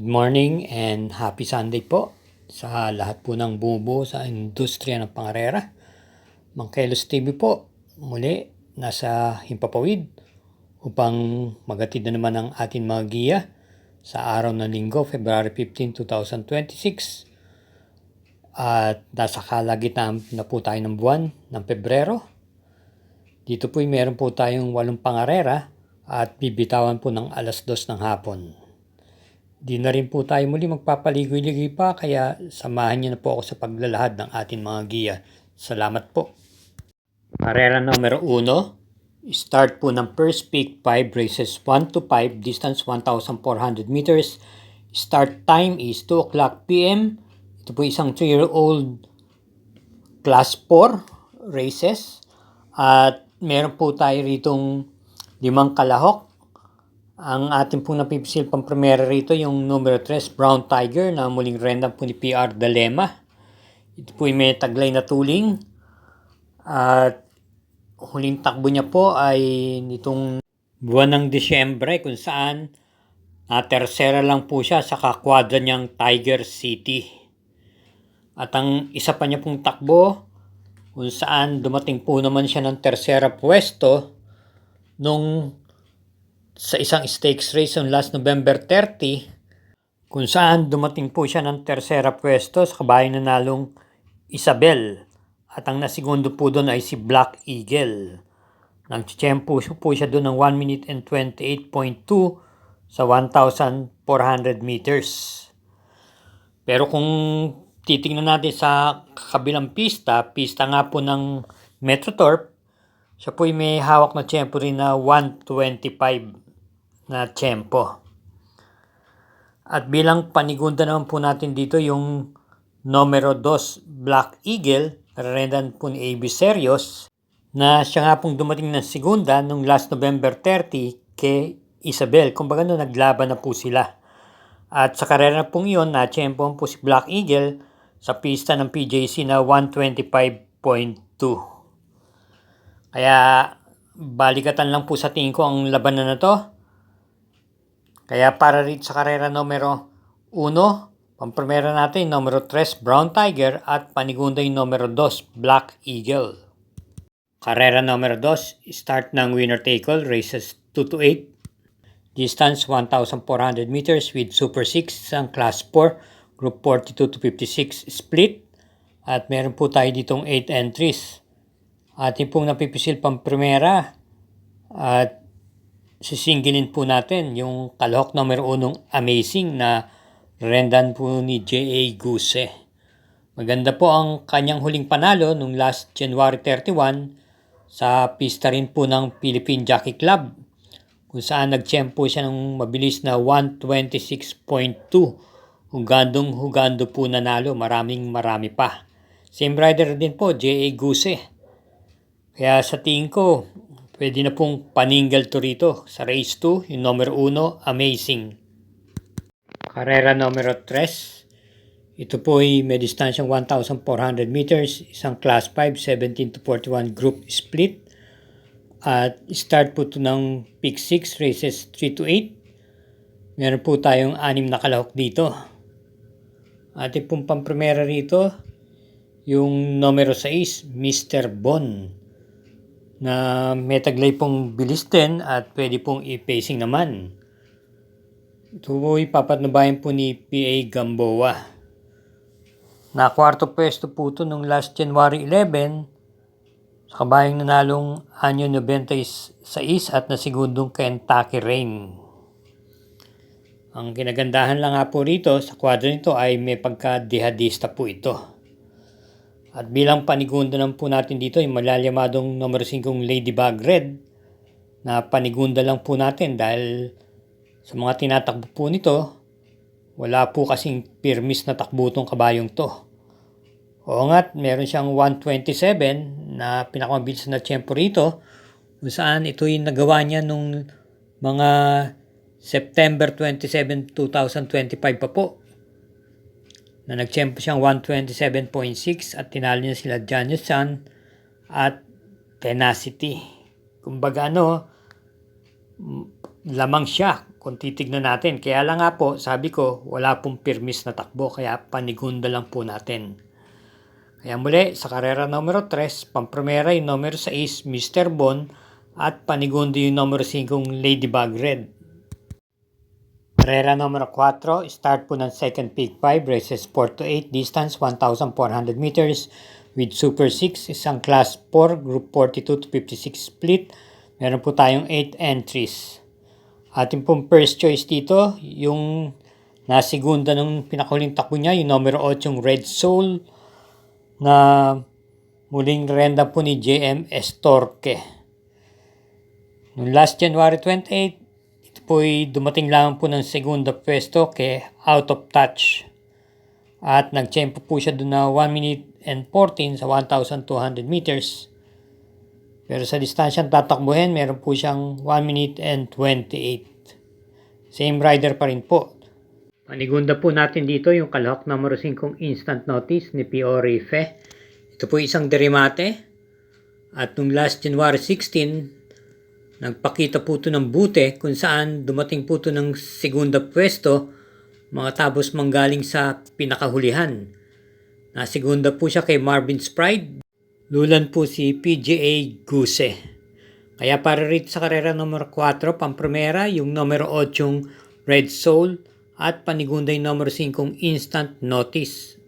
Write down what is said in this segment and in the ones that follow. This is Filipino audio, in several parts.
Good morning and happy Sunday po sa lahat po ng bumubuo sa industriya ng pangarera. Mang Kelos TV po, muli nasa Himpapawid upang magatid na naman ang ating mga giya sa araw ng Linggo, February 15, 2026. At nasa kalagitnaan na po tayo ng buwan ng Pebrero. Dito po meron po tayong 8 pangarera at bibitawan po ng 2:00 ng hapon. Di na rin po tayo muli magpapaligoy-ligoy pa, kaya samahan niyo na po ako sa paglalahad ng ating mga giya. Salamat po. Karera numero 1, start po ng first peak 5 races 1 to 5, distance 1,400 meters. Start time is 2 o'clock p.m. Ito po isang 3-year-old class 4 races. At meron po tayo ritong 5 kalahok. Ang ating pong napipisil pang primera rito yung numero 3, Brown Tiger, na muling renda po ni PR Dalema. Ito po may taglay na tuling. At huling takbo niya po ay nitong buwan ng Disyembre, kung saan tersera lang po siya sa kakwadra niyang Tiger City. At ang isa pa niya pong takbo, kung saan dumating po naman siya ng tersera pwesto nung sa isang stakes race on last November 30, kung saan dumating po siya ng tersera pwesto sa kabayang nanalong Isabel. At ang nasigundo po doon ay si Black Eagle. Nag-tiyempo po siya doon ng 1 minute and 28.2 sa 1,400 meters. Pero kung titingnan natin sa kabilang pista nga po ng Metroturf, siya po may hawak na tiyempo rin na 1:25 na tiyempo. At bilang panigunda naman po natin dito yung numero 2, Black Eagle, narendan po ni AB Serios, na siya nga pong dumating ng segunda nung last November 30 kay Isabel. Kumbaga no, naglaban na po sila. At sa karera pong yun, na-tiyempo po si Black Eagle sa pista ng PJC na 1:25.2. Kaya balikatan lang po sa tingin ko ang labanan na to. Kaya para rin sa karera numero 1, pampremera natin numero 3, Brown Tiger, at panigunda yung numero 2, Black Eagle. Karera numero 2, start ng winner take all, races 2 to 8. Distance 1,400 meters with Super 6, ang class 4, group 42 to 56 split. At meron po tayo ditong 8 entries. Ating pong napipisil pampremera at sisingilin po natin yung kalahok numero 1, Amazing, na rendan po ni J.A. Guse. Maganda po ang kanyang huling panalo nung last January 31 sa pista rin po ng Philippine Jockey Club, kung saan nagtiyempo siya ng mabilis na 1:26.2. Hugando po nanalo, marami pa. Same rider din po, J.A. Guse. Kaya sa tingin ko, pwede na pong paninggal to rito sa race 2, yung numero 1, Amazing. Karera numero 3, ito po ay may distansyang 1,400 meters, isang class 5, 17 to 41 group split. At start po ito ng peak 6, races 3 to 8. Meron po tayong 6 na kalahok dito. Ating pong pampremera rito, yung numero 6, Mr. Bon, na may taglay pong bilis din at pwede pong i-pacing naman. Ito po ipapatnubayan po ni PA Gamboa. Na kwarto pwesto po ito nung last January 11 sa kabayang nanalong Anyo 96 at nasigundong Kentucky Rain. Ang kinagandahan lang nga po rito sa kwadro nito ay may pagka-dihadista po ito. At bilang panigunda naman po natin dito yung malalamadong numero 5, Ladybug Red, na panigunda lang po natin dahil sa mga tinatakbo po nito, wala po kasing pirmis na takbo tong kabayong to. Oo nga, meron siyang 1:27 na pinakamabilis na tiyempo rito, kung saan ito yung nagawa niya nung mga September 27, 2025 pa po, na nagtiyempo siyang 1:27.6 at tinalo niya sila Janus San at Tenacity. Kumbaga lamang siya kung titignan natin. Kaya lang nga po, sabi ko, wala pong pirmis na takbo, kaya panigunda lang po natin. Kaya muli, sa karera numero 3, pampremera yung numero 6, Mr. Bon, at panigundo yung numero 5, Ladybug Red. Karera numero 4, start po ng second peak 5, races 4 to 8, distance 1,400 meters with Super 6, isang class 4, group 42 to 56 split. Meron po tayong 8 entries. Ating pong first choice dito, yung nasigunda ng pinakahuling takbo niya, yung numero 8, yung Red Soul, na muling renda po ni JM Estorque. Noong last January 28, ito po'y dumating lang po ng segunda pwesto kay Out of Touch. At nagtsempo po siya doon na 1 minute and 14 sa 1,200 meters. Pero sa distansyang tatakbuhin, meron po siyang 1 minute and 28. Same rider pa rin po. Panigunda po natin dito yung kalahok numero 5 instant notice ni P.O. Rife. Ito po isang derimate. At nung last January 16, nagpakita po ito ng bute kung saan dumating po ito ng segunda pwesto mga tapos manggaling sa pinakahulihan. Nasigunda po siya kay Marvin Spride. Lulan po si PGA Guse. Kaya para rito sa karera numero 4, pampremera yung numero 8 Red Soul at panigunda yung numero 5 Instant Notice.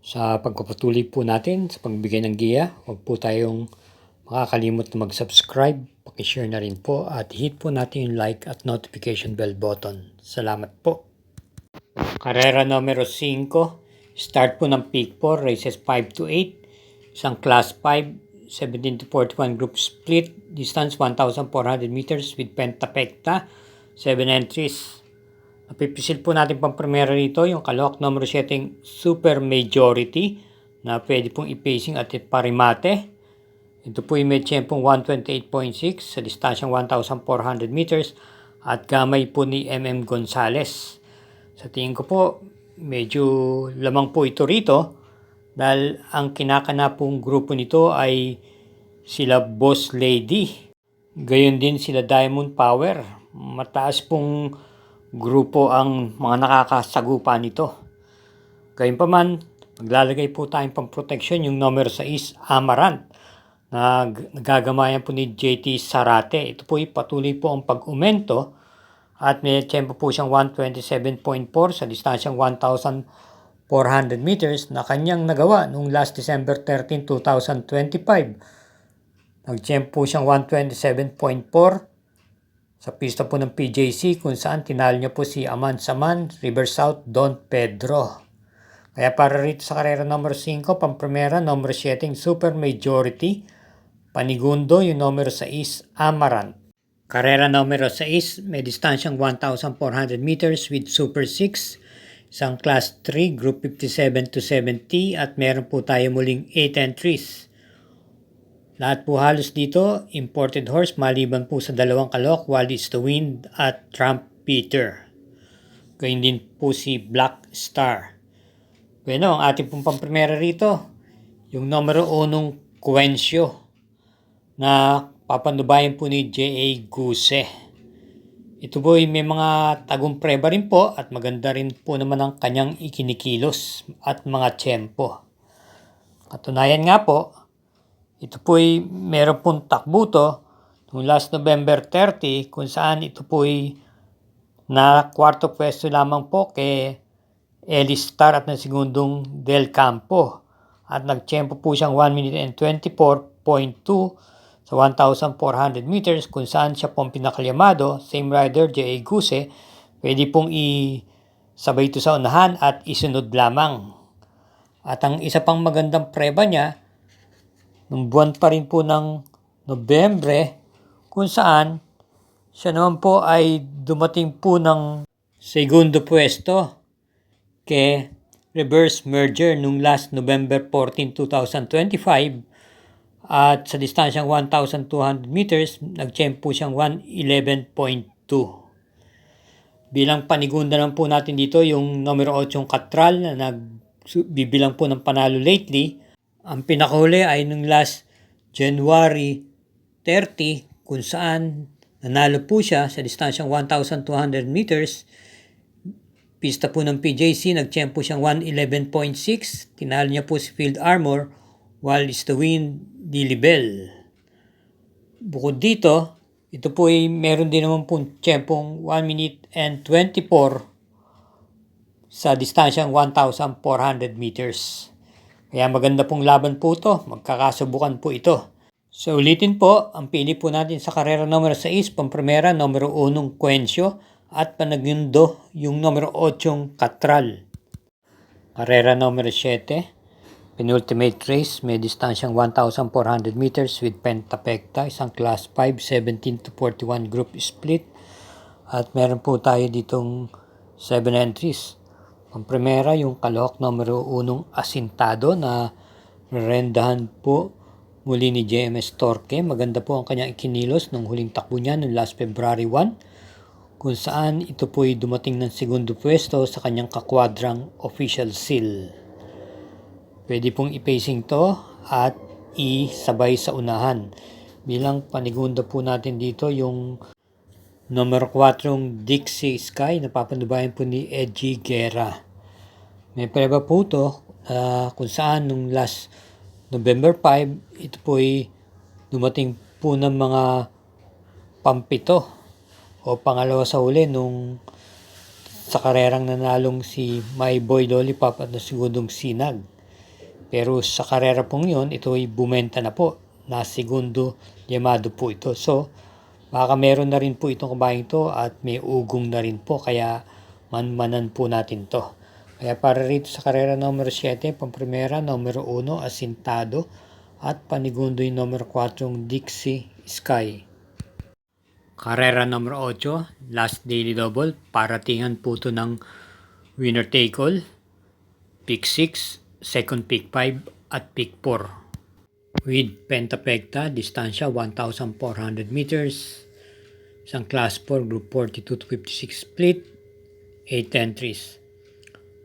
Sa pagpapatuloy po natin sa pagbigay ng giya, huwag po tayong makakalimot na mag-subscribe, pakishare na rin po at hit po natin yung like at notification bell button. Salamat po. Karera numero 5, start po ng peak 4, races 5 to 8. Isang class 5, 17 to 41 group split, distance 1,400 meters with pentapekta, 7 entries. Napipisil po natin pang primera rito yung kalahok numero 7 super majority na pwede pong ipacing at parimate. Ito po yung may tiyempong 128.6 sa distansyang 1,400 meters at gamay po ni MM Gonzales. Sa tingin ko po, medyo lamang po ito rito. Dahil ang kinakana pong grupo nito ay sila Boss Lady. Gayon din sila Diamond Power. Mataas pong grupo ang mga nakakasagupa nito. Gayunpaman, maglalagay po tayong pang protection yung numero 6 Amaranth na nagagamayan po ni JT Sarate. Ito po ay patuloy po ang pag-umento at may tempo po siyang 127.4 sa distansyang 1,400 meters na kanyang nagawa noong last December 13, 2025. Nag-tempo siyang 127.4 sa pista po ng PJC kung saan tinalo niya po si Aman Saman, River South, Don Pedro. Kaya para rito sa karera number 5, pampremera, number 7, Super Majority, panigundo yung numero 6, Amaranth. Karera numero 6, may distansyang 1,400 meters with Super 6, isang class 3, group 57 to 70 at meron po tayo muling 8 entries. Lahat po halos dito, imported horse maliban po sa dalawang kalahok, Wild is the Wind at Trump Peter. Gayun din po si Black Star. Bueno, ang ating pong pampremera rito, yung numero 1 Quencio na papandubayan po ni J.A. Guse. Ito po ay may mga tagumpre ba rin po at maganda rin po naman ang kanyang ikinikilos at mga tiyempo. Katunayan nga po, ito po ay meron pong takbo to noong last November 30 kung saan ito po ay na kwarto pwesto lamang po kay Ellis Star at ng segundong Del Campo. At nagtiyempo po siyang 1 minute and 24.2 sa 1,400 meters kung saan siya pong pinakalyamado, same rider, J.A. Guse, pwede pong isabay ito sa unahan at isunod lamang. At ang isa pang magandang preba niya, nung buwan pa rin po ng Nobyembre, kung saan siya naman po ay dumating po ng segundo pwesto kay reverse merger nung last November 14, 2025. At sa distansyang 1,200 meters, nag-tempo siyang 111.2. Bilang panigunda lang po natin dito yung numero 8 Katral na nagbibilang po ng panalo lately. Ang pinakahuli ay nung last January 30 kung saan Nanalo po siya sa distansyang 1,200 meters. Pista po ng PJC, nagtiyempo siyang 1:11.6. Tinalo niya po si Field Armor, while is the wind Dilibel. Bukod dito, ito po ay meron din naman po tiyempong 1 minute and 24 sa distansyang 1,400 meters. Kaya maganda pong laban po ito, magkakasubukan po ito. So ulitin po, ang pili po natin sa karera numero 6, pampremera, numero 1, Quencio, at panagundo yung numero 8, Catral. Karera numero 7, penultimate race, may distansyang 1,400 meters with pentapekta, isang class 5, 17 to 41 group split. At meron po tayo ditong 7 entries. Pampremera, yung kalahok numero 1, Asintado, na rendahan po muli ni JMS Torque. Maganda po ang kanyang ikinilos nung huling takbo niya noong last February 1, kung saan ito po ay dumating ng segundo pwesto sa kanyang kakwadrang official seal. Pwede pong ipacing to at isabay sa unahan. Bilang panigunda po natin dito yung numero 4, Dixie Sky, na papanubayan po ni Edgy Guerra. May preba po ito kung saan nung last November 5, ito po ay dumating po ng mga pampito o pangalawa sa huli nung sa karerang nanalong si My Boy Lollipop at nasigundong Sinag. Pero sa karera pong yun, ito ay bumenta na po. Na segundo llamado po ito. So, baka meron na rin po itong kabayang ito at may ugong na rin po. Kaya manmanan po natin to. Kaya para rito sa karera numero 7, pampremera, numero 1, Asintado, at panigundo yung numero 4, Dixie Sky. Karera numero 8, last daily double, paratingan po ito ng winner take all, pick 6, second pick 5, at pick 4. With pentapekta, distansya 1,400 meters, isang class 4, group 42 to 56 split, 8 entries.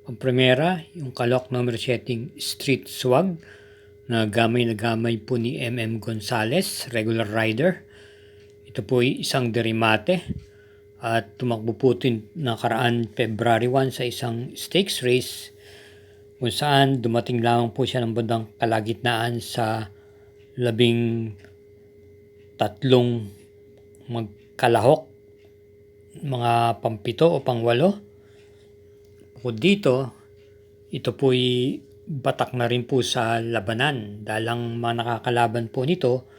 Pampremera, yung kalok numero 7, Street Swag, na gamay po ni MM Gonzales, regular rider. Ito po ay isang derimate at tumakbo po ito nakaraan February 1 sa isang stakes race kung saan dumating lamang po siya ng bandang kalagitnaan sa 13 magkalahok, mga pampito o pangwalo. Bukod dito, ito po ay batak na rin po sa labanan dahil ang mga nakakalaban po nito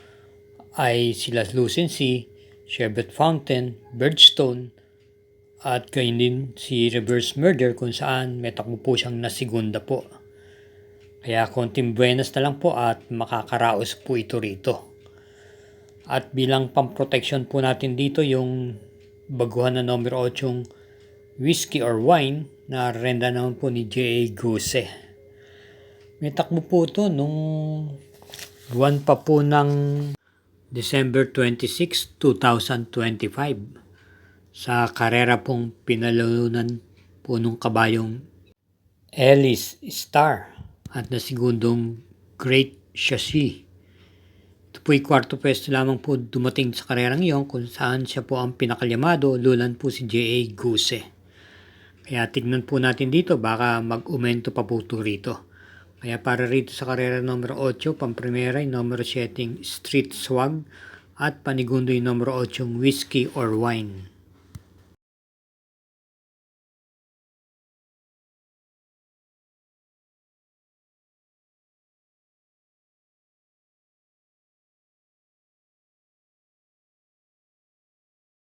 ay sila Lucency, Sherbet Fountain, Birdstone, at gayon din si Reverse Murder kung saan may takbo po siyang nasigunda po. Kaya konting buenas na lang po at makakaraos po ito rito. At bilang pamproteksyon po natin dito yung baguhan na numero 8, Whiskey or Wine, na renda naman po ni J.A. Guse. May takbo po ito nung buwan pa po ng December 26, 2025 sa karera pong pinalunan po nung kabayong Ellis Star at nasigundong Great Shashi. Ito po ay kwarto pwesto lamang po dumating sa karerang iyon kung saan siya po ang pinakalyamado, lulan po si J.A. Guse. Kaya tignan po natin dito, baka mag-umento pa po ito rito. Kaya para rito sa karera numero 8, pampremera yung numero 7, Street Swag, at panigundo yung numero 8, Whiskey or Wine.